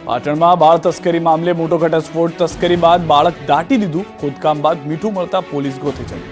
પાટણમાં બાળ તસ્કરી મામલે મોટો ઘટસ્ફોટ. તસ્કરી બાદ બાળક દાટી દીધું. ખોદકામ બાદ મીઠું મળતા પોલીસ ગોતી ચડી.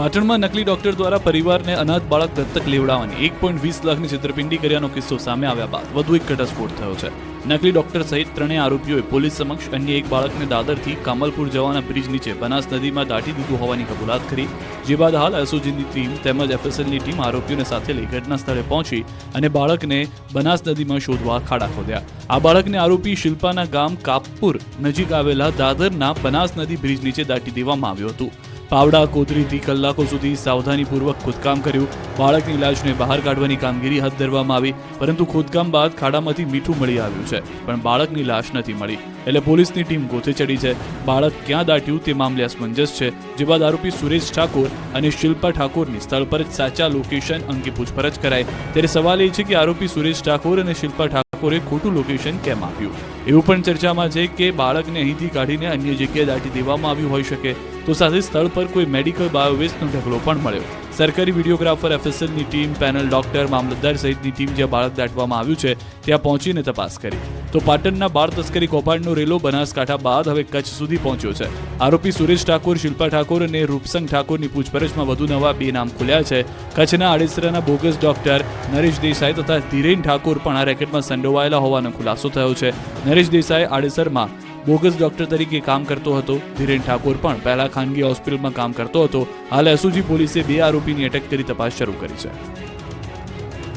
પાટણમાં નકલી ડોક્ટર દ્વારા પરિવારને અનાથ બાળક દત્તક લેવડાવવાની 1.20 લાખની છેતરપિંડી કર્યાનો કિસ્સો સામે આવ્યા બાદ વધુ એક ઘટસ્ફોટ થયો છે. નકલી ડોક્ટર સહિત ત્રણેય આરોપીઓએ પોલીસ સમક્ષ અન્ય એક બાળકને દાદરથી કામલપુર જવાના બ્રિજ નીચે બનાસ નદીમાં દાટી દીધું હોવાની કબૂલાત કરી. જે બાદ હાલ એસઓજીની ટીમ તેમજ એફએસએલની ટીમ આરોપીઓને સાથે લઈ ઘટના સ્થળે પહોંચી અને બાળકને બનાસ નદીમાં શોધવા ખાડા ખોદ્યા. આ બાળકને આરોપી શિલ્પાના ગામ કાપપુર નજીક આવેલા દાદરના બનાસ નદી બ્રિજ નીચે દાટી દેવામાં આવ્યું હતું. પાવડા કોતરીથી કલાકો સુધી સાવધાનીપૂર્વક ખોદકામ કર્યું. બાળકની લાશને બહાર કાઢવાની કામગીરી હાથ ધરવામાં આવી, પરંતુ ખોદકામ બાદ ખાડામાંથી મીઠું મળી આવ્યું છે, પણ બાળકની લાશ નથી મળી. એટલે પોલીસની ટીમ ગોતે ચડી છે. બાળક ક્યાં દાટ્યું તે મામલે અસમંજસ છે. જે બાદ આરોપી સુરેશ ઠાકોર અને શિલ્પા ઠાકોરની સ્થળ પર જ સાચા લોકેશન અંગે પૂછપરછ કરાઈ. ત્યારે સવાલ એ છે કે આરોપી સુરેશ ઠાકોર અને શિલ્પા ઠાકોરે ખોટું લોકેશન કેમ આપ્યું? એવું પણ ચર્ચામાં છે કે બાળકને અહીંથી કાઢીને અન્ય જગ્યાએ દાટી દેવામાં આવ્યું હોઈ શકે. તો સાથે સ્થળ પર કોઈ મેડિકલ બાયોવેસ્ટનો ઢગલો પણ મળ્યો. સરકારી વિડીયોગ્રાફર, એફએસએલની ટીમ, પેનલ ડોક્ટર, મામલતદાર સહિતની ટીમ જ્યાં બાળક દાટવામાં આવ્યું છે ત્યાં પહોંચીને તપાસ કરી. તો પાટણના બાળ તસ્કરી કૌભાંડનો રેલો બનાસકાંઠા બાદ હવે કચ્છ સુધી પહોંચ્યો છે. આરોપી સુરેશ ઠાકોર, શિલ્પા ઠાકોર અને રૂપસંગ ઠાકોરની પૂછપરછમાં વધુ નવા 2 નામ ખુલ્યા છે. કચ્છના આડેસરાના બોગસ ડોક્ટર નરેશ દેસાઈ તથા ધીરેન ઠાકોર પણ આ રેકેટમાં સંડોવાયેલા હોવાનો ખુલાસો થયો છે. નરેશ દેસાઈ આડેસરમાં બોગસ ડોક્ટર તરીકે કામ કરતો હતો. ધીરેન ઠાકોર પણ પહેલા ખાનગી હોસ્પિટલમાં કામ કરતો હતો. હાલ એસઓજી પોલીસે 2 આરોપીની અટક કરી તપાસ શરૂ કરી છે.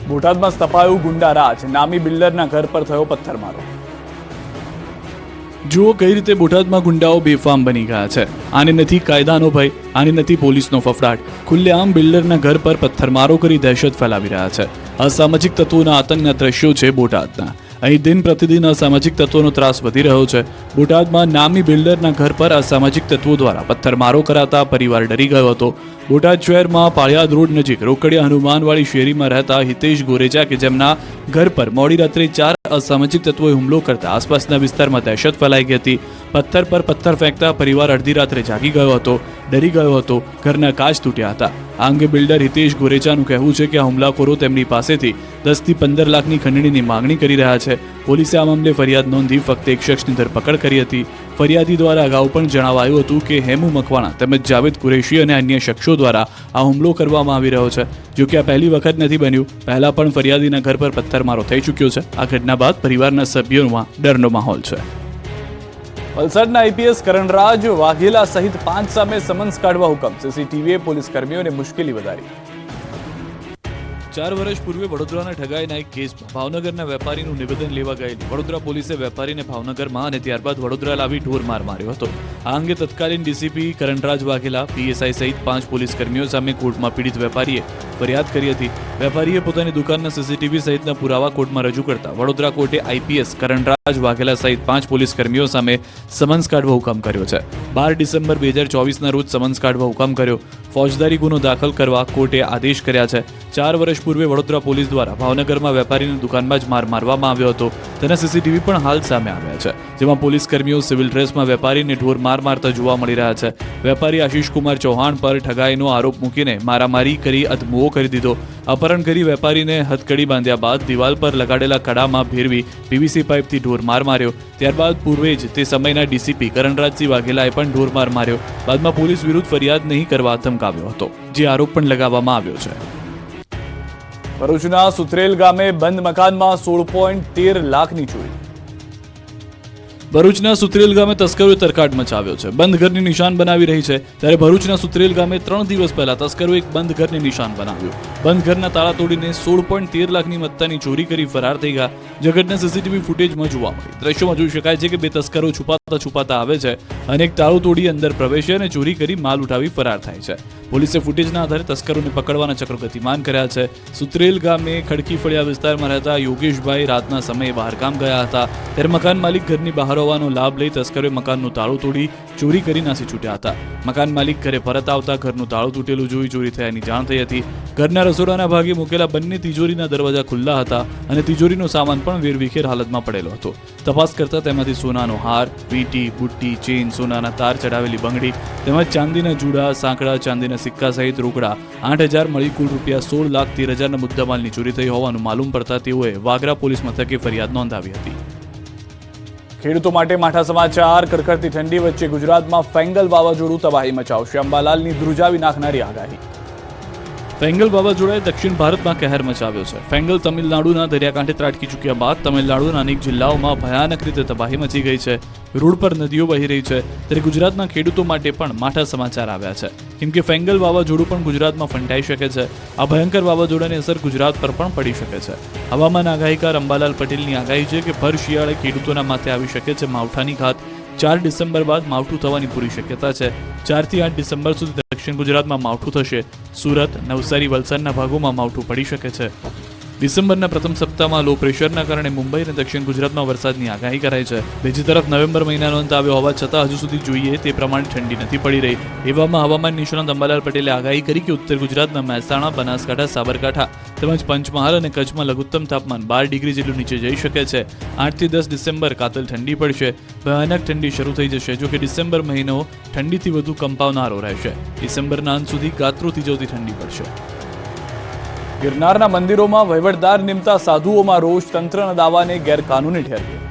બોટાદમાં સ્થપાયું ગુંડા રાજ. નામી બિલ્ડરના ઘર પર થયો પથ્થરમારો. જુઓ કઈ રીતે બોટાદમાં ગુંડાઓ બેફામ બની ગયા છે. આને નથી કાયદાનો ભય, આને નથી પોલીસનો ફફડાટ. ખુલ્લેઆમ બિલ્ડરના ઘર પર પથ્થરમારો કરી દહેશત ફેલાવી રહ્યા છે. અસામાજિક તત્વોના આતંકના દ્રશ્યો છે બોટાદના. અહીં દિન પ્રતિદિન અસામાજિક તત્વોનો ત્રાસ વધી રહ્યો છે. બોટાદમાં નામી બિલ્ડરના ઘર પર અસામાજિક તત્વો દ્વારા પથ્થરમારો કરાતા પરિવાર ડરી ગયો હતો. બોટાદ શહેરમાં પાળિયાદ રોડ નજીક રોકડિયા હનુમાનવાડી શેરીમાં રહેતા હિતેશ ગોરેચા કે જેમના ઘર પર મોડી રાત્રે 4 અસામાજિક તત્વોએ હુમલો કરતા આસપાસના વિસ્તારમાં દહેશત ફેલાઈ ગઈ હતી. પથ્થર પર પથ્થર ફેંકતા પરિવાર અડધી રાત્રે જાગી ગયો હતો, ડરી ગયો હતો. ઘરના કાચ તૂટ્યા હતા. આ અંગે બિલ્ડર હિતેશ ગોરેચાનું કહેવું છે કે આ હુમલાખોરો તેમની પાસેથી 10 થી 15 લાખની ખંડણીની માંગણી કરી રહ્યા છે. પોલીસે આ મામલે ફરિયાદ નોંધી ફક્ત એક શખ્સની ધરપકડ કરી હતી. ફરિયાદી દ્વારા અગાઉ પણ જણાવાયું હતું કે હેમુ મકવાણા તેમજ જાવેદ કુરેશી અને અન્ય શખ્સો દ્વારા આ હુમલો કરવામાં આવી રહ્યો છે. જો કે આ પહેલી વખત નથી બન્યું. પહેલા પણ ફરિયાદીના ઘર પર પથ્થરમારો થઈ ચૂક્યો છે. આ ઘટના બાદ પરિવારના સભ્યોમાં ડરનો માહોલ છે. વલસાડના આઈપીએસ કરણરાજ વાઘેલા સહિત 5 સામે સમન્સ કાઢવા હુકમ. સીસીટીવીએ પોલીસ કર્મીઓને મુશ્કેલી વધારી. 4 વર્ષ પૂર્વે વડોદરાના ઠગાઈના એક કેસમાં ભાવનગરના વેપારીનું નિવેદન લેવા ગયેલી વડોદરા પોલીસે વેપારીને ભાવનગરમાં અને ત્યારબાદ વડોદરા લાવી ઢોરમાર માર્યો હતો. આ અંગે તત્કાલીન ડીસીપી કરણરાજ વાઘેલા, પીએસઆઈ સહિત 5 પોલીસ કર્મીઓ સામે કોર્ટમાં પીડિત વેપારીએ ફરિયાદ કરી હતી. વેપારીએ પોતાની દુકાનના સીસીટીવી સહિતના પુરાવા કોર્ટમાં રજૂ કરતા વડોદરા કોર્ટે આઈપીએસ કરણરાજ વાઘેલા સહિત 5 પોલીસ કર્મીઓ સામે સમન્સ કાઢવા હુકમ કર્યો છે. 12 ડિસેમ્બર 2024ના રોજ સમન્સ કાઢવા હુકમ કર્યો. ફોજદારી ગુનો દાખલ કરવા કોર્ટે આદેશ કર્યા છે. 4 વર્ષ પૂર્વે વડોદરા પોલીસ દ્વારા ભાવનગરમાં વેપારીની દુકાનમાં જ માર મારવામાં આવ્યો હતો. તેના સીસીટીવી પણ હાલ સામે આવ્યા છે, જેમાં પોલીસ કર્મીઓ સિવિલ ડ્રેસમાં વેપારીને ઢોર માર મારતા જોવા મળી રહ્યા છે. વેપારી આશીષ કુમાર ચૌહાણ પર ઠગાઈનો આરોપ મૂકીને મારામારી કરી અધમુઓ કરી દીધો. અપહરણ કરી વેપારીને હથકડી બાંધ્યા બાદ દિવાલ પર લગાડેલા કડામાં ભેરવી પીવીસી પાઇપથી ઢોર માર માર્યો. ત્યારબાદ પૂર્વે જ તે સમયના ડીસીપી કરણરાજસિંહ વાઘેલાએ પણ ઢોર માર માર્યો. બાદમાં પોલીસ વિરુદ્ધ ફરિયાદ નહીં કરવા ધમકાવ્યો હતો, જે આરોપ પણ લગાવવામાં આવ્યો છે. ભરૂચના સુત્રેલ ગામે બંધ મકાનમાં 16.13 લાખની ચોરી. ભરૂચના સુત્રેલ ગામે તસ્કરોએ તરખાટ મચાવ્યો છે. બંધ ઘરની નિશાન બનાવી રહી છે. ત્યારે ભરૂચના સુત્રેલ ગામે 3 દિવસ પહેલા તસ્કરોએ એક બંધ ઘરને નિશાન બનાવ્યું. બંધ ઘરના તાળા તોડીને 16.13 લાખની મત્તાની ચોરી કરી ફરાર થઈ ગયા. જે ઘટના સીસીટીવી ફૂટેજમાં જોવા મળી. દ્રશ્યોમાં જોઈ શકાય છે કે 2 તસ્કરો છુપાતા આવે છે અને એક તાળું તોડી અંદર પ્રવેશે અને ચોરી કરી માલ ઉઠાવી ફરાર થાય છે. પોલીસે ફૂટેજના આધારે તસ્કરોને પકડવાના ચક્રો ગતિમાન કર્યા છે. સુત્રેલ ગામે ખડકી ફળિયા વિસ્તારમાં રહેતા યોગેશભાઈ રાતના સમયે બહારગામ ગયા હતા. ત્યારે મકાન માલિક ઘરની બહાર હોવાનો લાભ લઈ તસ્કરોએ મકાનનું તાળું તોડી ચોરી કરી નાસી છૂટ્યા હતા. મકાન માલિક ઘરે પરત આવતા ઘરનું તાળું તૂટેલું જોઈ ચોરી થયાની જાણ થઈ હતી. ઘરના રસોડાના ભાગે મૂકેલા બંને તિજોરીના દરવાજા ખુલ્લા હતા અને તિજોરીનો સામાન પણ વેરવિખેર હાલતમાં પડેલો હતો. તપાસ કરતા તેમાંથી સોનાનો હાર, વીંટી, બુટ્ટી, ચેઇન, સોનાના તાર ચડાવેલી બંગડી તેમજ ચાંદીના જુડા, સાંકડા, ચાંદીના સિક્કા સહિત રોકડા 8,000 મળી કુલ ₹16,13,000ના મુદ્દામાલની ચોરી થઈ હોવાનું માલુમ પડતા તેઓએ વાગરા પોલીસ મથકે ફરિયાદ નોંધાવી હતી. ખેડૂતો માટે માઠા સમાચાર. કડકડતી ઠંડી વચ્ચે ગુજરાતમાં ફેંગલ વાવાઝોડું તબાહી મચાવશે. અંબાલાલની ધ્રુજાવી નાખનારી આગાહી. ફેંગલ વાવાઝોડાએ દક્ષિણ ભારતમાં કહેર મચાવ્યો છે. ફેંગલ તમિલનાડુના દરિયાકાંઠે ત્રાટકી ચૂક્યા બાદ તમિલનાડુના અનેક જિલ્લાઓમાં ભયાનક રીતે તબાહી મચી ગઈ છે. રોડ પર નદીઓ વહી રહી છે. ત્યારે ગુજરાતના ખેડૂતો માટે પણ માઠા સમાચાર આવ્યા છે, કેમ કે ફેંગલ વાવાઝોડું પણ ગુજરાતમાં ફંટાઈ શકે છે. આ ભયંકર વાવાઝોડાની અસર ગુજરાત પર પણ પડી શકે છે. હવામાન આગાહીકાર અંબાલાલ પટેલની આગાહી છે કે ભર શિયાળે ખેડૂતોના માથે આવી શકે છે માવઠાની ઘાત. 4 ડિસેમ્બર બાદ માવઠું થવાની પૂરી શક્યતા છે. 4 થી 8 ડિસેમ્બર સુધી દક્ષિણ ગુજરાતમાં માવઠું થશે. સુરત, નવસારી, વલસાડના ભાગોમાં માવઠું પડી શકે છે. ડિસેમ્બરના પ્રથમ સપ્તાહમાં લો પ્રેશરના કારણે મુંબઈ અને દક્ષિણ ગુજરાતમાં વરસાદની આગાહી કરાઈ છે. બીજી તરફ નવેમ્બર મહિનાનો અંત આવ્યો હોવા છતાં હજુ સુધી જોઈએ તે પ્રમાણે ઠંડી નથી પડી રહી. એવામાં હવામાન નિષ્ણાત અંબાલાલ પટેલે આગાહી કરી કે ઉત્તર ગુજરાતના મહેસાણા, બનાસકાંઠા, સાબરકાંઠા તેમજ પંચમહાલ અને કચ્છમાં લઘુત્તમ તાપમાન 12 ડિગ્રી જેટલું નીચે જઈ શકે છે. 8 થી 10 ડિસેમ્બર કાતલ ઠંડી પડશે. ભયાનક ઠંડી શરૂ થઈ જશે. જો કે ડિસેમ્બર મહિનો ઠંડીથી વધુ કંપાવનારો રહેશે. ડિસેમ્બરના અંત સુધી ગાત્રો થીજવતી ઠંડી પડશે. ગિરનારના મંદિરોમાં વહીવટદાર નિમતા સાધુઓમાં રોષ. તંત્રના દાવાને ગેરકાનૂની ઠેરવ્યો.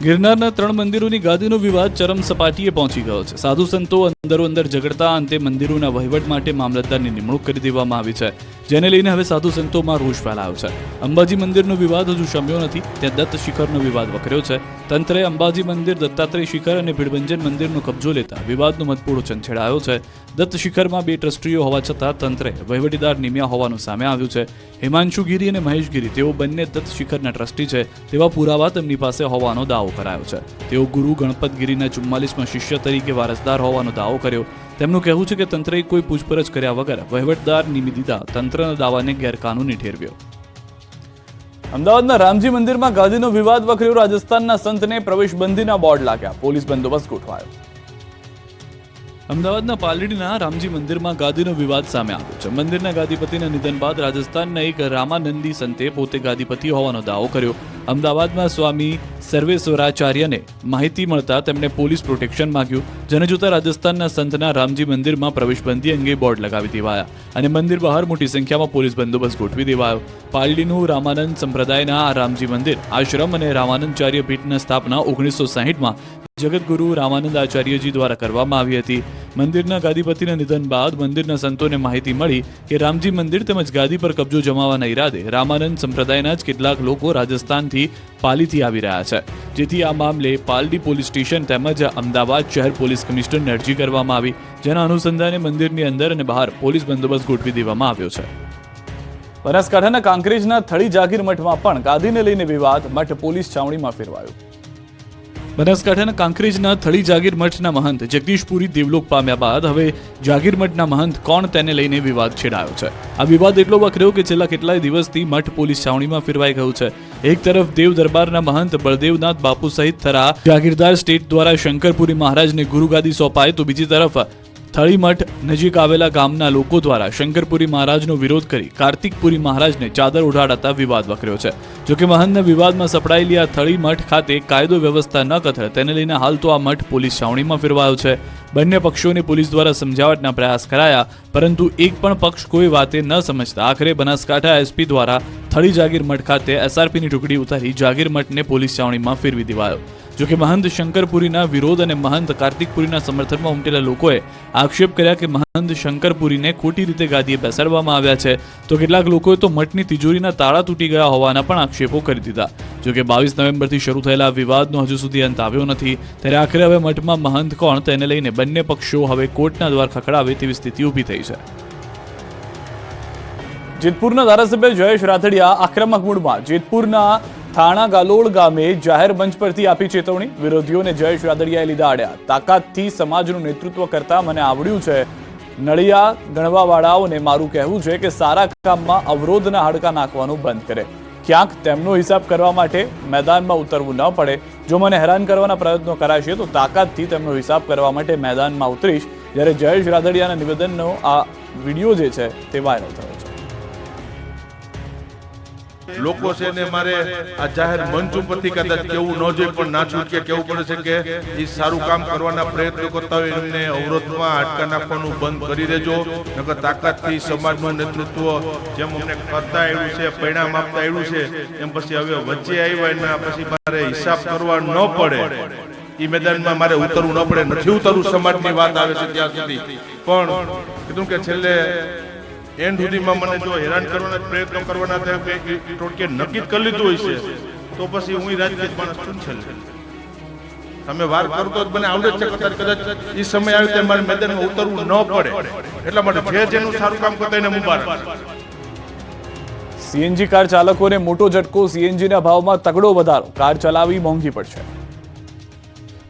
ગિરનારના 3 મંદિરોની ગાદીનો વિવાદ ચરમ સપાટીએ પહોંચી ગયો છે. સાધુ સંતો અંદરોઅંદર ઝઘડતા અંતે મંદિરોના વહીવટ માટે મામલતદારની નિમણૂક કરી દેવામાં આવી છે, જેને લઈને હવે સાધુ સંતોમાં રોષ ફેલાયો છે. અંબાજી મંદિરનો વિવાદ હજુ શમ્યો નથી, ત્યાં દત્ત શિખરનો વિવાદ વકર્યો છે. તંત્રે અંબાજી મંદિર, દત્તાત્રેય શિખર અને ભીડભંજન મંદિરનો કબજો લેતા વિવાદનો મતપૂડો છંછેડાયો છે. દત્ત શિખરમાં 2 ટ્રસ્ટીઓ હોવા છતાં તંત્રે વહીવટીદાર નિમ્યા હોવાનું સામે આવ્યું છે. હિમાંશુ ગીરી અને મહેશ ગીરી, તેઓ બંને દત્ત શિખરના ટ્રસ્ટી છે તેવા પુરાવા તેમની પાસે હોવાનો દાવો કરાયો છે. તેઓ ગુરુ ગણપત ગીરીના 44માં શિષ્ય તરીકે વારસદાર હોવાનો દાવો કર્યો. તેમનું કહેવું છે કે તંત્રએ કોઈ પૂછપરછ કર્યા વગર વહીવટદાર નિમી દીધા તંત્રના દાવાને ગેરકાનૂની ઠેરવ્યો. અમદાવાદના રામજી મંદિરમાં ગાદીનો વિવાદ વકર્યો. રાજસ્થાનના સંતને પ્રવેશબંધીના બોર્ડ લાગ્યા. પોલીસ બંદોબસ્ત ગોઠવાયો. અમદાવાદના પાલડીના રામજી મંદિરમાં ગાદીનો વિવાદ સામે આવ્યો છે. મંદિરના ગાદીપતિના નિધન બાદ રાજસ્થાનના એક રામાનંદી સંતે પોતે ગાદીપતિ હોવાનો દાવો કર્યો. અમદાવાદમાં સ્વામી સર્વેશ્વરાચાર્યને માહિતી મળતા તેમણે પોલીસ પ્રોટેક્શન માંગ્યું, જેને જોતા રાજસ્થાનના સંતના રામજી મંદિરમાં પ્રવેશબંધી અંગે બોર્ડ લગાવી દેવાયા અને મંદિર બહાર મોટી સંખ્યામાં પોલીસ બંદોબસ્ત ગોઠવી દેવાયો. પાલડીનું રામાનંદ સંપ્રદાયના આ રામજી મંદિર આશ્રમ અને રામાનંદાચાર્ય પીઠની સ્થાપના 1960માં જગતગુરુ રામાનંદ આચાર્યજી દ્વારા કરવામાં આવી હતી. મંદિરના ગાદીપતિના નિધન બાદ મંદિરના સંતોને માહિતી મળી કે રામજી મંદિર તેમજ ગાદી પર કબજો જમાવવાના ઈરાદે રામાનંદ સંપ્રદાયના જ કેટલાક લોકો રાજસ્થાનથી પાલીથી આવી રહ્યા છે, જેથી આ મામલે પાલડી પોલીસ સ્ટેશન તેમજ અમદાવાદ શહેર પોલીસ કમિશનરને અરજી કરવામાં આવી, જેના અનુસંધાને મંદિરની અંદર અને બહાર પોલીસ બંદોબસ્ત ગોઠવી દેવામાં આવ્યો છે. બનાસકાંઠાના કાંકરેજના થળી જાગીર મઠમાં પણ ગાદીને લઈને વિવાદ. મઠ પોલીસ છાવણીમાં ફેરવાયો. બનાસકાંઠાના કાંકરેજના થળી જાગીર મઠના મહંત જગદીશપુરી દેવલોક પામ્યા બાદ હવે જાગીર મઠના મહંત કોણ તેને લઈને વિવાદ છેડાયો છે. આ વિવાદ એટલો વકર્યો કે છેલ્લા કેટલાય દિવસથી મઠ પોલીસ છાવણીમાં ફેરવાઈ ગયું છે. એક તરફ દેવ દરબારના મહંત બળદેવનાથ બાપુ સહિત થરા જાગીરદાર સ્ટેટ દ્વારા શંકરપુરી મહારાજને ગુરુગાદી સોંપાય, તો બીજી તરફ થળી મઠ નજીક આવેલા ગામના લોકો દ્વારા શંકરપુરી મહારાજનો વિરોધ કરી કાર્તિકપુરી મહારાજને ચાદર ઉડાડતા વિવાદ વકર્યો છે. જોકે મહંતના વિવાદમાં સપડાયેલી આ થળી મઠ ખાતે કાયદો વ્યવસ્થા ન કથળે તેને લઈને હાલ તો આ મઠ પોલીસ છાવણીમાં ફેરવાયો છે. બંને પક્ષોને પોલીસ દ્વારા સમજાવટના પ્રયાસ કરાયા, પરંતુ એક પણ પક્ષ કોઈ વાતે ન સમજતા આખરે બનાસકાંઠા એસપી દ્વારા થળી જાગીર મઠ ખાતે એસઆરપીની ટુકડી ઉતારી જાગીર મઠને પોલીસ છાવણીમાં ફેરવી દેવાયો. જોકે મહંત શંકરપુરીના વિરોધ અને મહંત કાર્તિકપુરીના સમર્થનમાં ઉમટેલા લોકોએ આક્ષેપ કર્યા કે મહંત શંકરપુરીને ખોટી રીતે ગાદીએ બેસાડવામાં આવ્યા છે, તો કેટલાક લોકોએ તો મઠની તિજોરીના તાળા તૂટી ગયા હોવાના પણ આક્ષેપો કરી દીધા. જોકે 22 નવેમ્બરથી શરૂ થયેલા વિવાદનો હજુ સુધી અંત આવ્યો નથી, ત્યારે આખરે હવે મઠમાં મહંત કોણ તેને લઈને બંને પક્ષો હવે કોર્ટના દ્વાર ખખડાવે તેવી સ્થિતિ ઊભી થઈ છે. જેતપુરના ધારાસભ્ય જયેશ રાદડિયા આક્રમક મૂડમાં. જેતપુરના થાણા ગાલોડ ગામે જાહેર મંચ પરથી આપી ચેતવણી. વિરોધીઓને જયેશ રાદડિયાએ લીધા આડ્યા. તાકાતથી સમાજનું નેતૃત્વ કરતા મને આવડ્યું છે. નળિયા ગણવાવાળાઓને મારું કહેવું છે કે સારા કામમાં અવરોધના હાડકા નાખવાનું બંધ કરે. ક્યાંક તેમનો હિસાબ કરવા માટે મેદાનમાં ઉતરવું ન પડે. જો મને હેરાન કરવાના પ્રયત્નો કરાશે તો તાકાતથી તેમનો હિસાબ કરવા માટે મેદાનમાં ઉતરીશ. જ્યારે જયેશ રાદડિયાના નિવેદનનો આ વિડીયો જે છે તે વાયરલ થયો છે. લોકો છે ને મારે આ જાહેર મંચ ઉપરથી કદાચ કેવું ન જોઈએ પણ ના છૂટકે કેવું પડે છે કે એ સારું કામ કરવાના પ્રયત્નો કરતા હોય એમને અવરોધમાં હાડકા નાખવાનું બંધ કરી દેજો, નકર તાકાતથી સમાજનું નેતૃત્વ જેમ અમને કરતા આવ્યું છે, પરિણામ આપતા આવ્યું છે, એમ પછી હવે વચ્ચે આવ્યા એના પછી મારે હિસાબ કરવા ન પડે, એ મેદાનમાં મારે ઉતરવું ન પડે. નથી ઉતરવું, સમાજની વાત આવે છે ત્યાં સુધી, પણ કીધું કે છેલ્લે એન્ડ સુધીમાં મને જો હેરાન કરવાના પ્રયત્નો કરવાના થાય કે ટોટકે નક્કી કરી લીધું હોય છે તો પછી હું રાજકીય માણસ છું છેલ્લે. તમે વાર કરતો જ મને આવડે છે કદાચ એ સમય આવે ત્યારે મારે મેદાનમાં ઉતરવું ન પડે, એટલા માટે જે જેનું સારું કામ કરતા એને મુબારક. સીએનજી કાર ચાલકોને મોટો ઝટકો, સીએનજીના ભાવમાં તગડો વધારો, કાર ચલાવવી મોંઘી પડશે.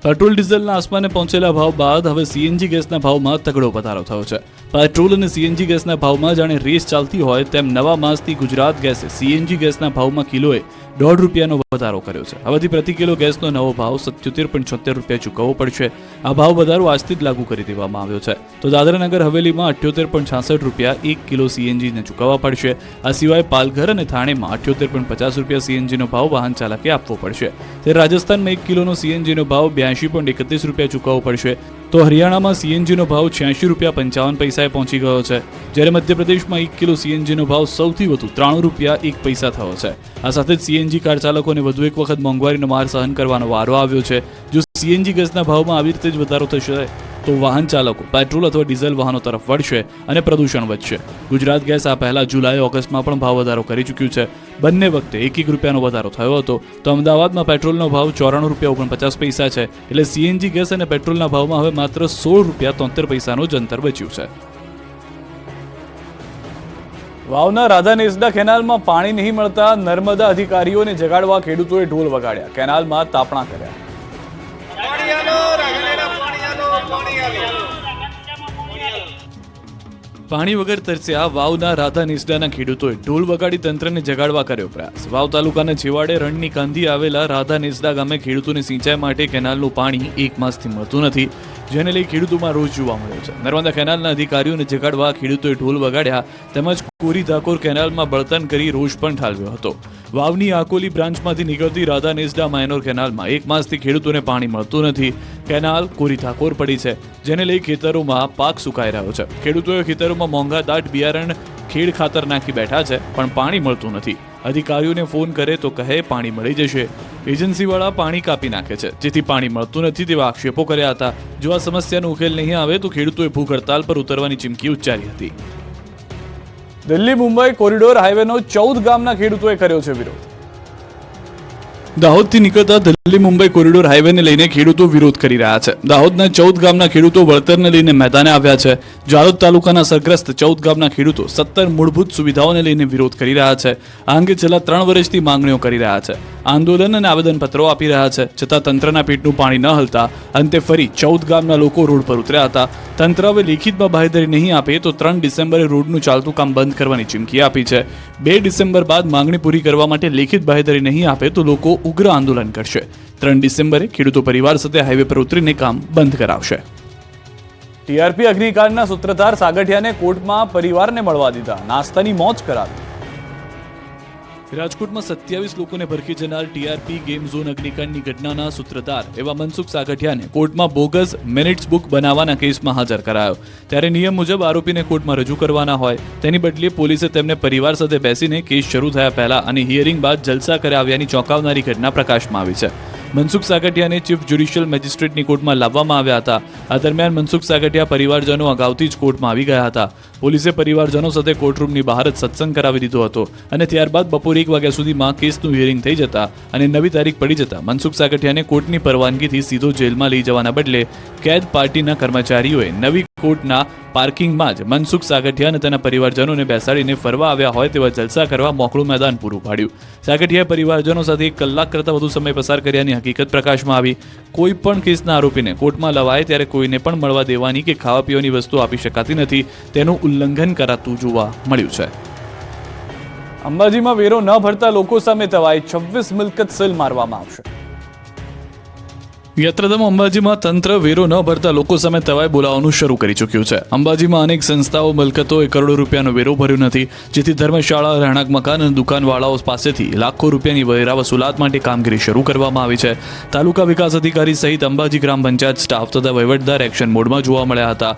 પેટ્રોલ ડીઝલના આસમાને પહોંચેલા ભાવ બાદ હવે સીએનજી ગેસના ભાવમાં તગડો વધારો થયો છે. પેટ્રોલ અને સીએનજી ગેસના ભાવમાં જાણે રેસ ચાલતી હોય તેમ નવા માસથી ગુજરાત ગેસે સીએનજી ગેસના ભાવમાં કિલોએ ₹1.5 વધારો કર્યો છે. હવેથી પ્રતિ કિલો ગેસનો નવો ભાવ ₹77.76 ચૂકવવો પડશે. આ ભાવ વધારો આજથી જ લાગુ કરી દેવામાં આવ્યો છે. તો દાદરાનગર હવેલીમાં ₹78.66 1 કિલો સીએનજીને ચૂકવવા પડશે. આ સિવાય પાલઘર અને થાણેમાં ₹78.50 સીએનજીનો ભાવ વાહન ચાલકે આપવો પડશે. ત્યારે રાજસ્થાનમાં 1 કિલોનો સીએનજીનો ભાવ ₹82.31 ચૂકવવો પડશે. તો હરિયાણામાં સીએનજીનો ભાવ ₹86.55 પહોંચી ગયો છે. જ્યારે મધ્યપ્રદેશમાં 1 કિલો સીએનજીનો ભાવ સૌથી વધુ ₹93.01 થયો છે. આ સાથે જ સીએનજી કાર ચાલકોને વધુ એક વખત મોંઘવારીનો માર સહન કરવાનો વારો આવ્યો છે. જો સીએનજી ગેસના ભાવમાં આવી રીતે જ વધારો થશે તો વાહન ચાલકો પેટ્રોલ અથવા ડીઝલ વાહનો તરફ વળશે અને પ્રદૂષણ વધશે. ગુજરાત ગેસ આ પહેલા જુલાઈ ઓગસ્ટમાં પણ ભાવ વધારો કરી ચૂક્યું છે. બંને વખતે ₹1 વધારો થયો હતો. તો અમદાવાદમાં પેટ્રોલનો ભાવ ₹94.49 છે. એટલે સીએનજી ગેસ અને પેટ્રોલના ભાવમાં હવે માત્ર ₹16.73 જ અંતર બચ્યું છે. વાવના રાધા નેસડા કેનાલમાં પાણી નહીં મળતા નર્મદા અધિકારીઓને જગાડવા ખેડૂતોએ ઢોલ વગાડ્યા, કેનાલમાં તાપણા કર્યા. પાણી વગર તરસ્યા વાવના રાધા નેસડાના ખેડૂતોએ ઢોલ વગાડી તંત્રને જગાડવા કર્યો પ્રયાસ. વાવ તાલુકાના છેવાડે રણની કાંધી આવેલા રાધા નેસડા ગામે ખેડૂતોને સિંચાઈ માટે કેનાલનું પાણી 1 માસથી મળતું નથી, જેને લઈ ખેડૂતોમાં રોષ જોવા મળ્યો છે. નર્મદા કેનાલના અધિકારીઓને જગાડવા ખેડૂતોએ ઢોલ વગાડ્યા તેમજ કોરી ધાકોર કેનાલમાં બળતણ કરી રોષ પણ ઠાલવ્યો હતો. વાવની આકોલી બ્રાન્ચમાંથી નીકળતી રાધા નેસડા માયનોર કેનાલમાં 1 માસથી ખેડૂતોને પાણી મળતું નથી. કેનાલ કોરી ધાકોર પડી છે, જેને લઈ ખેતરોમાં પાક સુકાઈ રહ્યો છે. ખેડૂતોએ ખેતરોમાં મોંઘા દાટ બિયારણ ખેડ ખાતર નાખી બેઠા છે, પણ પાણી મળતું નથી. અધિકારીઓને ફોન કરે તો કહે પાણી મળી જશે. એજન્સીવાળા પાણી કાપી નાખે છે, જેથી પાણી મળતું નથી તેવા આક્ષેપો કર્યા હતા. જો આ સમસ્યાનો ઉકેલ નહીં આવે તો ખેડૂતોએ ભૂખ હડતાલ પર ઉતરવાની ચીમકી ઉચ્ચારી હતી. દિલ્હી મુંબઈ કોરિડોર હાઈવેનો 14 ગામના ખેડૂતોએ કર્યો છે વિરોધ. દાહોદથી નીકળતા દિલ્હી મુંબઈ કોરિડોર હાઈવેને લઈને ખેડૂતો વિરોધ કરી રહ્યા છે. દાહોદના 14 ગામના ખેડૂતો વળતરને લઈને મેદાને આવ્યા છે. જાલોદ તાલુકાના સરગ્રસ્ત 14 ગામના ખેડૂતો 17 મૂળભૂત સુવિધાઓને લઈને વિરોધ કરી રહ્યા છે. આ અંગે છેલ્લા 3 વર્ષથી માંગણીઓ કરી રહ્યા છે. આંદોલન અને આવેદનપત્રો આપી રહ્યા છે, છતાં તંત્રના પેટનું પાણી ન હલતા અંતે ફરી 14 ગામના લોકો રોડ પર ઉતર્યા હતા. તંત્ર હવે લેખિતમાં બાંહેધરી નહીં આપે તો 3 ડિસેમ્બરે રોડનું ચાલતું કામ બંધ કરવાની ચીમકી આપી છે. 2 ડિસેમ્બર બાદ માંગણી પૂરી કરવા માટે લેખિત બાંહેધરી નહીં આપે તો લોકો ઉગ્ર આંદોલન કરશે. 3 ડિસેમ્બરે ખેડૂતો પરિવાર સાથે હાઈવે પર ઉતરીને કામ બંધ કરાવશે. ટીઆરપી અગ્નિકાંડના સૂત્રધાર સાગઠિયાને કોર્ટમાં પરિવારને મળવા દીધા, નાસ્તાની મોજ કરાવી. રાજકોટમાં 27 લોકોને ભરખી જનાર ટીઆરપી ગેમ ઝોન અગ્નિકાંડની ઘટનાના સૂત્રધાર એવા મનસુખ સાગઠિયાને કોર્ટમાં બોગસ મિનિટ્સ બુક બનાવવાના કેસમાં હાજર કરાયો. ત્યારે નિયમ મુજબ આરોપીને કોર્ટમાં રજૂ કરવાના હોય, તેની બદલે પોલીસે તેમને પરિવાર સાથે બેસીને કેસ શરૂ થયા પહેલા અને હિયરિંગ બાદ જલસા કરાવ્યાની ચોંકાવનારી ઘટના પ્રકાશમાં આવી છે. મનસુખ સાગઠિયાને ચીફ જ્યુડિશિયલ મેજિસ્ટ્રેટની કોર્ટમાં લાવવામાં આવ્યા હતા. આ દરમિયાન મનસુખ સાગઠિયા પરિવારજનો અગાઉથી જ કોર્ટમાં આવી ગયા હતા. પોલીસે પરિવારજનો સાથે કોર્ટરૂમની બહાર જ સત્સંગ કરાવી દીધો હતો અને ત્યારબાદ બપોરે 1 વાગ્યા સુધીમાં કેસનું હિયરિંગ થઈ જતા અને નવી તારીખ પડી જતા મનસુખ સાગઠિયાને કોર્ટની પરવાનગીથી સીધો જેલમાં લઈ જવાના બદલે કેદ પાર્ટીના કર્મચારીઓએ નવી કોર્ટના પાર્કિંગમાં જ મનસુખ સાગઠિયા અને તેના પરિવારજનોને બેસાડીને ફરવા આવ્યા હોય તેવા જલસા કરવા મોકળું મેદાન પૂરું પાડ્યું. સાગઠિયાએ પરિવારજનો સાથે 1 કલાક કરતાં વધુ સમય પસાર કર્યાની હકીકત પ્રકાશમાં આવી. કોઈ પણ કેસના આરોપીને કોર્ટમાં લવાય ત્યારે કોઈને પણ મળવા દેવાની કે ખાવા પીવાની વસ્તુ આપી શકાતી નથી, તેનું ઉલ્લંઘન કરાતું જોવા મળ્યું છે. અંબાજીમાં વેરો ન ભરતા લોકો સામે તવાઈ 26 મિલકત સીલ મારવામાં આવશે. યાત્રાધામ અંબાજીમાં તંત્ર વેરો ન ભરતા લોકો સામે તવાઈ બોલાવવાનું શરૂ કરી ચૂક્યું છે. અંબાજીમાં અનેક સંસ્થાઓ મિલકતોએ કરોડો રૂપિયાનો વેરો ભર્યો નથી, જેથી ધર્મશાળા, રહેણાંક મકાન અને દુકાનવાળાઓ પાસેથી લાખો રૂપિયાની વેરા વસૂલાત માટે કામગીરી શરૂ કરવામાં આવી છે. તાલુકા વિકાસ અધિકારી સહિત અંબાજી ગ્રામ પંચાયત સ્ટાફ તથા વહીવટદાર એક્શન મોડમાં જોવા મળ્યા હતા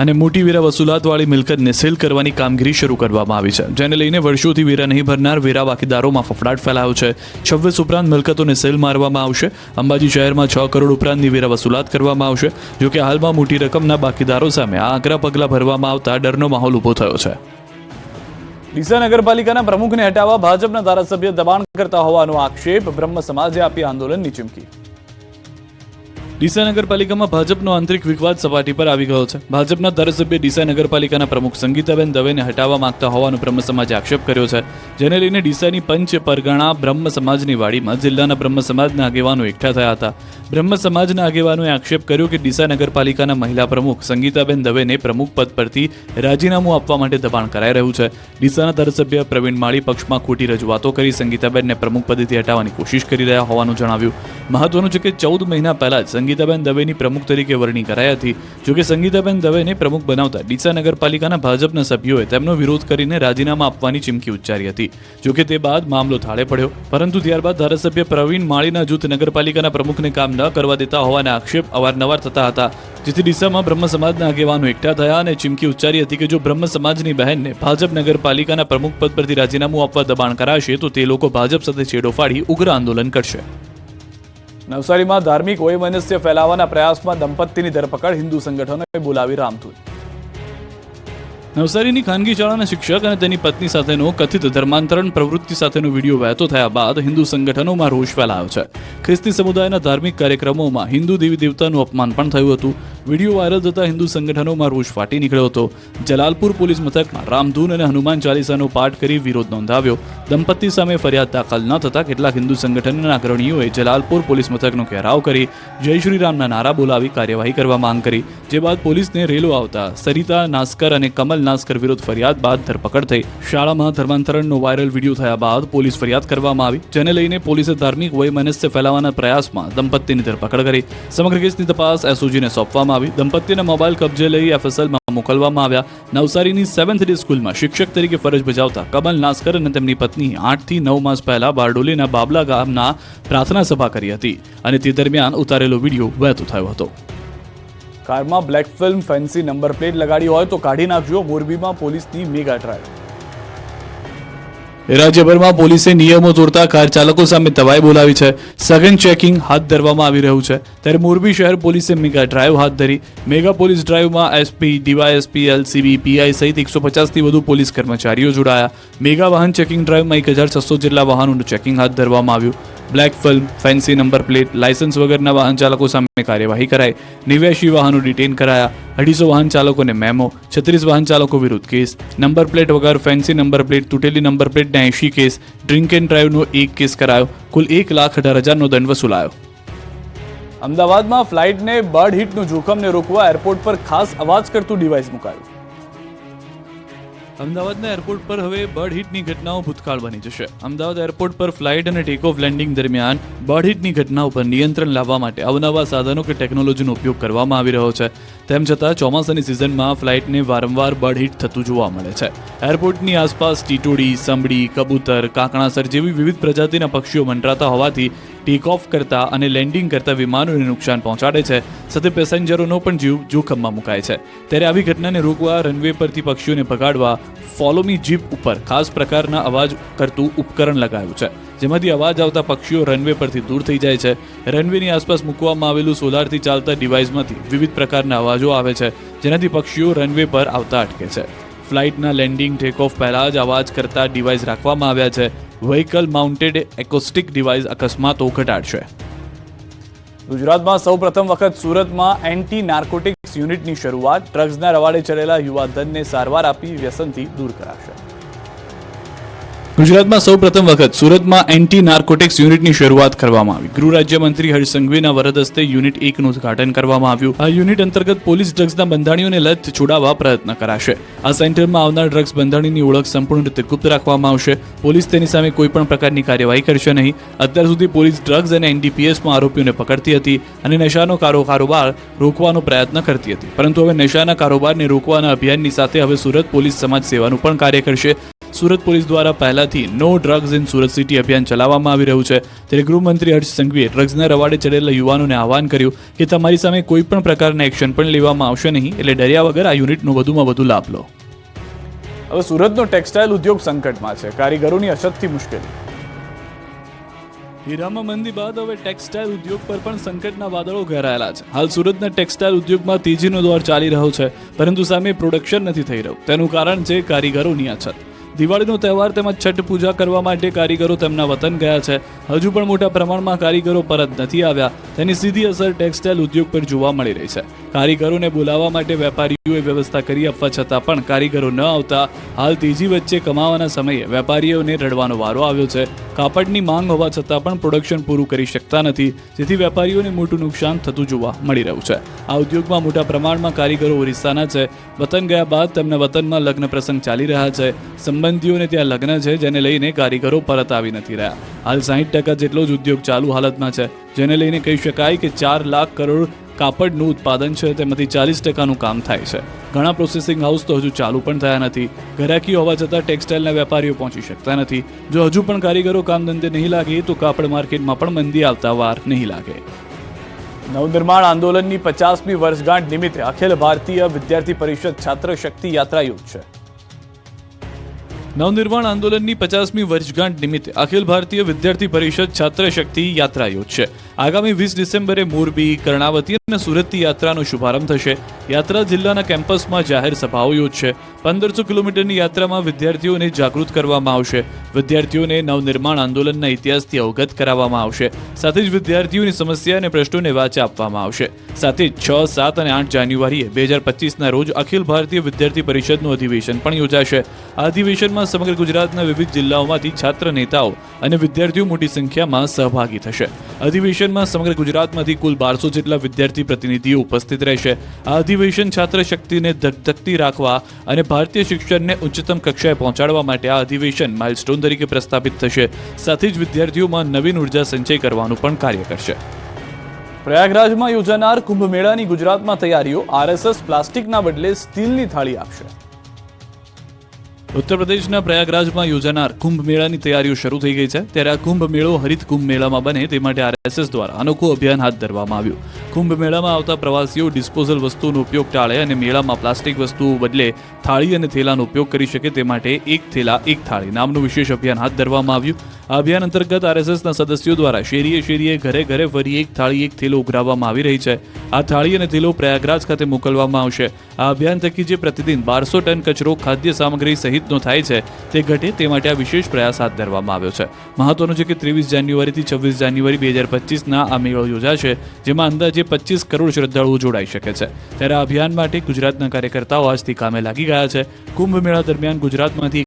અને મોટી વેરા વસૂલાતવાળી મિલકતને સીલ કરવાની કામગીરી શરૂ કરવામાં આવી છે, જેને લઈને વર્ષોથી વેરા નહીં ભરનાર વેરા બાકીદારોમાં ફફડાટ ફેલાયો છે. 26 ઉપરાંત મિલકતોને સીલ મારવામાં આવશે. અંબાજી શહેરમાં 6 કરોડ ઉપરાંતની વેરા વસૂલાત કરવામાં આવશે. જોકે હાલમાં મોટી રકમના બાકીદારો સામે આ આકરા પગલાં ભરવામાં આવતા ડરનો માહોલ ઊભો થયો છે. ડીસા નગરપાલિકાના પ્રમુખને હટાવવા ભાજપના ધારાસભ્ય દબાણ કરતા હોવાનો આક્ષેપ, બ્રહ્મ સમાજે આપી આંદોલનની ચીમકી. ડીસા નગરપાલિકામાં ભાજપનો આંતરિક વિવાદ સપાટી પર આવી ગયો છે. ભાજપના ધારાસભ્ય ડીસા નગરપાલિકાના પ્રમુખ સંગીતાબેન દવેને હટાવવા માંગતા હોવાનો બ્રહ્મ સમાજે આક્ષેપ કર્યો છે, જેને લઈને ડીસાની પંચ પરગણા બ્રહ્મ સમાજની વાડીમાં જિલ્લાના બ્રહ્મ સમાજના આગેવાનો એકઠા થયા હતા. બ્રહ્મ સમાજના આગેવાનોએ આક્ષેપ કર્યો કે ડીસા નગરપાલિકાના મહિલા પ્રમુખ સંગીતાબેન દવેને પ્રમુખ પદ પરથી રાજીનામું આપવા માટે દબાણ કરાઈ રહ્યું છે. ડીસાના ધારાસભ્ય પ્રવીણ માળી પક્ષમાં ખોટી રજૂઆતો કરી સંગીતાબેનને પ્રમુખ પદેથી હટાવવાની કોશિશ કરી રહ્યા હોવાનું જણાવ્યું. મહત્વનું છે કે 14 મહિના પહેલા જ સંગીતાબેન દવેની પ્રમુખ તરીકે વરણી કરાઈ હતી. જોકે સંગીતાબેન દવેને પ્રમુખ બનાવતા ડીસા નગરપાલિકાના ભાજપના સભ્યોએ તેમનો વિરોધ કરીને રાજીનામા આપવાની ચીમકી ઉચ્ચારી હતી. જોકે તે બાદ મામલો થાળે પડ્યો, પરંતુ ત્યારબાદ ધારાસભ્ય પ્રવીણ માળીના જૂથ નગરપાલિકાના પ્રમુખને કામ ન કરવા દેતા હોવાના આક્ષેપ અવારનવાર થતા હતા, જેથી ડીસામાં બ્રહ્મ સમાજના આગેવાનો એકઠા થયા અને ચીમકી ઉચ્ચારી હતી કે જો બ્રહ્મ સમાજની બહેનને ભાજપ નગરપાલિકાના પ્રમુખ પદ પરથી રાજીનામું આપવા દબાણ કરાશે તો તે લોકો ભાજપ સાથે છેડો ફાડી ઉગ્ર આંદોલન કરશે. નવસારીમાં ધાર્મિક વૈમનસ્ય ફેલાવવાના પ્રયાસમાં દંપતીની ધરપકડ, હિન્દુ સંગઠનોએ બોલાવી રામધૂન. નવસારીની ખાનગી શાળાના શિક્ષક અને તેની પત્ની સાથેનો કથિત ધર્માંતરણ પ્રવૃત્તિ સાથેનો વિડીયો વહેતો થયા બાદ હિન્દુ સંગઠનોમાં રોષ ફેલાયો છે. ખ્રિસ્તી સમુદાયના ધાર્મિક કાર્યક્રમોમાં હિન્દુ દેવી દેવતાનું અપમાન પણ થયું હતું. વિડીયો વાયરલ થતા હિન્દુ સંગઠનોમાં રોષ ફાટી નીકળ્યો હતો. જલાલપુર પોલીસ મથકમાં રામધૂન અને હનુમાન ચાલીસાનો પાઠ કરી વિરોધ નોંધાવ્યો. દંપતી સામે ફરિયાદ દાખલ ન થતા કેટલાક હિન્દુ સંગઠનના અગ્રણીઓએ જલાલપુર પોલીસ મથકનો ઘેરાવ કરી જય શ્રી રામના નારા બોલાવી કાર્યવાહી કરવા માંગ કરી, જે બાદ પોલીસને રેલો આવતા સરિતા નાસ્કર અને કમલ નાસ્કર વિરુદ્ધ ફરિયાદ બાદ ધરપકડ થઈ. શાળામાં ધર્માંતરણનો વાયરલ વિડીયો થયા બાદ પોલીસ ફરિયાદ કરવામાં આવી, જેને લઈને પોલીસે ધાર્મિક વૈમનસ્ય ફેલાવવાના પ્રયાસમાં દંપતીની ધરપકડ કરી. સમગ્ર કેસની તપાસ એસઓજીને સોંપવામાં આવી. દંપતીના મોબાઈલ કબજે લઈ એફએસએલમાં મોકલવામાં આવ્યા. નવસારીની 7th ડે સ્કૂલમાં શિક્ષક તરીકે ફરજ બજાવતા કમલ નાસ્કર અને તેમની પત્ની 8 થી 9 માસ પહેલા બારડોલીના બાબલા ગામના પ્રાર્થના સભા કરી હતી અને તે દરમિયાન ઉતારેલો વિડીયો વહેતો થયો હતો. કારમાં black film fancy number plate લગાડી હોય તો કાઢી નાખજો, મોરબીમાં પોલીસની મેગા ડ્રાઈવ. રાજ્યભરમાં પોલીસે નિયમો તોડતા કાર ચાલકો સામે તવાઈ બોલાવી છે. સઘન ચેકિંગ હાથ ધરવામાં આવી રહ્યું છે, ત્યારે મોરબી શહેર પોલીસે મેગા ડ્રાઈવ હાથ ધરી. મેગા પોલીસ ડ્રાઈવમાં એસપી, ડીવાયએસપી, એલસીબી, પીઆઈ સહિત 150થી વધુ પોલીસ કર્મચારીઓ જોડાયા. મેગા વાહન ચેકિંગ ડ્રાઈવમાં 1600 જેટલા વાહનોનું ચેકિંગ હાથ ધરવામાં આવ્યું. Black film, fancy number plate, licence વગરના વાહન ચાલકો સામે કાર્યવાહી કરાઈ. 89 વાહનો ડિટેન કરાયા. 250 વાહન ચાલકોને મેમો, 36 વાહન ચાલકો વિરુદ્ધ કેસ, નંબર પ્લેટ વગર, ફેન્સી નંબર પ્લેટ, તૂટેલી નંબર પ્લેટના 80 કેસ, ડ્રિંક એન્ડ ડ્રાઈવનો 1 કેસ કરાયો. કુલ 1,18,000નો દંડ વસૂલાયો. અમદાવાદમાં ફ્લાઇટને બર્ડ હિટનું જોખમને રોકવા એરપોર્ટ પર ખાસ અવાજ કરતું ડિવાઇસ મુકાયું. અમદાવાદના એરપોર્ટ પર હવે બર્ડ હિટની ઘટનાઓ ભૂતકાળ બની જશે. અમદાવાદ એરપોર્ટ પર ફ્લાઇટ અને ટેક ઓફ લેન્ડિંગ દરમિયાન બર્ડ હિટની ઘટનાઓ પર નિયંત્રણ લાવવા માટે અવનવા સાધનો કે ટેકનોલોજીનો ઉપયોગ કરવામાં આવી રહ્યો છે. તેમ છતાં ચોમાસાની સિઝનમાં ફ્લાઇટને વારંવાર બર્ડ હિટ થતું જોવા મળે છે. એરપોર્ટની આસપાસ ટીટોડી, સમડી, કબૂતર, કાંકણાસર જેવી વિવિધ પ્રજાતિના પક્ષીઓ મંડરાતા હોવાથી ટેક ઓફ કરતા અને લેન્ડિંગ કરતા વિમાનોને નુકસાન પહોંચાડે છે, સાથે પેસેન્જરોનો પણ જીવ જોખમમાં મુકાય છે. ત્યારે આવી ઘટનાને રોકવા રનવે પરથી પક્ષીઓને ભગાડવા ફોલો મી જીપ ઉપર ખાસ પ્રકારના અવાજ કરતું ઉપકરણ લગાવ્યું છે, જેમાંથી અવાજ આવતા પક્ષીઓ રનવે પરથી દૂર થઈ જાય છે. રનવેની આસપાસ મૂકવામાં આવેલું સોલારથી ચાલતા ડિવાઇસમાંથી વિવિધ પ્રકારના અવાજો આવે છે, જેનાથી પક્ષીઓ રનવે પર આવતા અટકે છે. ફ્લાઇટના લેન્ડિંગ, ટેક ઓફ પહેલા જ અવાજ કરતા ડિવાઇસ રાખવામાં આવ્યા છે. વ્હીકલ માઉન્ટેડ એકોસ્ટિક ડિવાઇસ અકસ્માતો ઘટાડશે. ગુજરાતમાં સૌપ્રથમ વખત સુરતમાં એન્ટી નાર્કોટિક્સ યુનિટની શરૂઆત. ડ્રગ્સના રવાડે ચડેલા યુવાધનને સારવાર આપી વ્યસનથી દૂર કરાશે. ગુજરાતમાં સૌ પ્રથમ વખત સુરતમાં એન્ટી નાર્કોટિક્સ યુનિટની શરૂઆત કરવામાં આવી. ગૃહ રાજ્યમંત્રી હર્ષ સંઘવીના વરદ હસ્તે યુનિટ 1નું ઉદ્ઘાટન કરવામાં આવ્યું. આ યુનિટ અંતર્ગત પોલીસ ડ્રગ્સના બંધાણીઓને લત છોડાવવા પ્રયત્ન કરાશે. આ સેન્ટરમાં આવનાર ડ્રગ્સ બંધાણીની ઓળખ સંપૂર્ણ રીતે ગુપ્ત રાખવામાં આવશે. પોલીસ તેની સામે કોઈપણ પ્રકારની કાર્યવાહી કરશે નહીં. અત્યાર સુધી પોલીસ ડ્રગ્સ અને એનડીપીએસમાં આરોપીઓને પકડતી હતી અને નશાનો કારોબાર રોકવાનો પ્રયત્ન કરતી હતી, પરંતુ હવે નશાના કારોબારને રોકવાના અભિયાનની સાથે હવે સુરત પોલીસ સમાજ સેવાનું પણ કાર્ય કરશે. સુરત પોલીસ દ્વારા પહેલાથી no drugs in Surat city અભિયાન ચલાવવામાં આવી રહ્યું છે. ત્યારે ગૃહમંત્રી હર્ષ સંઘવીએ ડ્રગ્સના રવાડે ચડેલા યુવાનોને આહવાન કર્યું કે તમારી સામે કોઈ પણ પ્રકારના એક્શન પણ લેવામાં આવશે નહીં, એટલે ડર્યા વગર આ યુનિટનો વધુમાં વધુ લાભ લો. હવે સુરતનો ટેક્સટાઇલ ઉદ્યોગ સંકટમાં છે. કારીગરોની અછતથી મુશ્કેલી. હીરામાં મંદી બાદ હવે ટેક્સટાઇલ ઉદ્યોગ પર પણ સંકટના વાદળો ઘેરાયેલા છે. હાલ સુરતના ટેક્સટાઇલ ઉદ્યોગમાં તેજીનો દોર ચાલી રહ્યો છે, પરંતુ સામે પ્રોડક્શન નથી થઈ રહ્યું. તેનું કારણ છે કારીગરોની અછત. દિવાળીનો તહેવાર તેમજ છઠ પૂજા કરવા માટે કારીગરો તેમના વતન ગયા છે. હજુ પણ મોટા પ્રમાણમાં કારીગરો પરત નથી આવ્યા. તેની સીધી અસર ટેક્સટાઇલ ઉદ્યોગ પર જોવા મળી રહી છે. કારીગરોને બોલાવવા માટે વેપારીઓએ વ્યવસ્થા કરી આપવા છતાં પણ કારીગરો ન આવતા હાલ તેજી વચ્ચે કમાવાના સમયે વેપારીઓને રડવાનો વારો આવ્યો છે. કાપડની માંગ હોવા છતાં પણ પ્રોડક્શન પૂરું કરી શકતા નથી, જેથી વેપારીઓને મોટું નુકસાન થતું જોવા મળી રહ્યું છે. આ ઉદ્યોગમાં મોટા પ્રમાણમાં કારીગરો ઓરિસ્સાના છે. વતન ગયા બાદ તેમના વતનમાં લગ્ન પ્રસંગ ચાલી રહ્યા છે. સંબંધીઓને ત્યાં લગ્ન છે, જેને લઈને કારીગરો પરત આવી નથી રહ્યા. હાલ 60% જેટલો જ ઉદ્યોગ ચાલુ હાલતમાં છે, જેને લઈને કહી શકાય કે 4 લાખ કરોડ કાપડનું ઉત્પાદન છે, તેમાંથી 40%નું કામ થાય છે. ઘણા પ્રોસેસિંગ હાઉસ તો હજુ ચાલુ પણ થયા નથી. ઘરાકી હોવા છતાં ટેક્સટાઇલના વેપારીઓ પહોંચી શકતા નથી. જો હજુ પણ કારીગરો કામ ધંધે નહીં લાગે તો કાપડ માર્કેટમાં પણ મંદી આવતા વાર નહીં લાગે. નવનિર્માણ આંદોલનની 50મી વર્ષગાંઠ નિમિત્તે અખિલ ભારતીય વિદ્યાર્થી પરિષદ છાત્ર શક્તિ યાત્રા યોજશે. નવનિર્માણ આંદોલનની 50મી વર્ષગાંઠ નિમિત્તે અખિલ ભારતીય વિદ્યાર્થી પરિષદ છાત્ર શક્તિ યાત્રા યોજશે. આગામી 20 ડિસેમ્બરે મોરબી, કર્ણાવતી અને સુરતથી યાત્રાનો શુભારંભ થશે. યાત્રા જિલ્લાના કેમ્પસમાં જાહેર સભાઓ યોજશે. 1500 કિલોમીટરની યાત્રામાં વિદ્યાર્થીઓને જાગૃત કરવામાં આવશે. વિદ્યાર્થીઓને નવનિર્માણ આંદોલનના ઇતિહાસથી અવગત કરાવવામાં આવશે. સાથે જ વિદ્યાર્થીઓની સમસ્યા અને પ્રશ્નોને વાચા આપવામાં આવશે. સાથે 6, 7 અને 8 જાન્યુઆરીએ 2025ના રોજ અખિલ ભારતીય વિદ્યાર્થી પરિષદનું અધિવેશન પણ યોજાશે. આ અધિવેશનમાં સમગ્ર ગુજરાતના વિવિધ જિલ્લાઓમાંથી છાત્ર નેતાઓ અને વિદ્યાર્થીઓ મોટી સંખ્યામાં સહભાગી થશે. અધિવેશનમાં સમગ્ર ગુજરાતમાંથી કુલ 1200 જેટલા વિદ્યાર્થી પ્રતિનિધિઓ ઉપસ્થિત રહેશે. આ અધિવેશન છાત્ર શક્તિને ધગધગતી રાખવા અને ભારતીય શિક્ષણને ઉચ્ચતમ કક્ષાએ પહોંચાડવા માટે આ અધિવેશન માઇલસ્ટોન તરીકે પ્રસ્થાપિત થશે. સાથે જ વિદ્યાર્થીઓમાં નવીન ઉર્જા સંચય કરવાનું પણ કાર્ય કરશે. પ્રયાગરાજમાં યોજાનાર કુંભ મેળાની ગુજરાતમાં તૈયારીઓ. આરએસએસ પ્લાસ્ટિકના બદલે સ્ટીલની થાળી આપશે. ઉત્તર પ્રદેશના પ્રયાગરાજમાં યોજાનાર કુંભ મેળાની તૈયારીઓ શરૂ થઈ ગઈ છે. ત્યારે આ કુંભ મેળો હરિત કુંભ મેળામાં બને તે માટે આરએસએસ દ્વારા અનોખું અભિયાન હાથ ધરવામાં આવ્યું. કુંભ મેળામાં આવતા પ્રવાસીઓ ડિસ્પોઝલ વસ્તુઓનો ઉપયોગ ટાળે અને મેળામાં પ્લાસ્ટિક વસ્તુઓ બદલે થાળી અને થેલાનો ઉપયોગ કરી શકે તે માટે એક થેલા એક થાળી નામનું વિશેષ અભિયાન હાથ ધરવામાં આવ્યું. આ અભિયાન અંતર્ગત આરએસએસના સદસ્યો દ્વારા શેરીએ ઘરે ઘરે ફરી એક થાળી એક થેલો ઉઘરાવવામાં આવી રહી છે. આ થાળી અને થેલો પ્રયાગરાજ ખાતે મોકલવામાં આવશે. આ અભિયાન થકી જે પ્રતિદિન 1200 ટન કચરો ખાદ્ય સામગ્રી સહિતનો થાય છે તે ઘટે તે માટે આ વિશેષ પ્રયાસ હાથ ધરવામાં આવ્યો છે. મહત્વનું છે કે 23 જાન્યુઆરીથી 26 જાન્યુઆરી 2025ના આ મેળો યોજાશે, જેમાં અંદાજે 25 કરોડ શ્રદ્ધાળુઓ જોડાઈ શકે છે. ત્યારે આ અભિયાન માટે ગુજરાતના કાર્યકર્તાઓ આજથી કામે લાગી ગયા છે. કુંભ મેળા દરમિયાન ગુજરાતમાંથી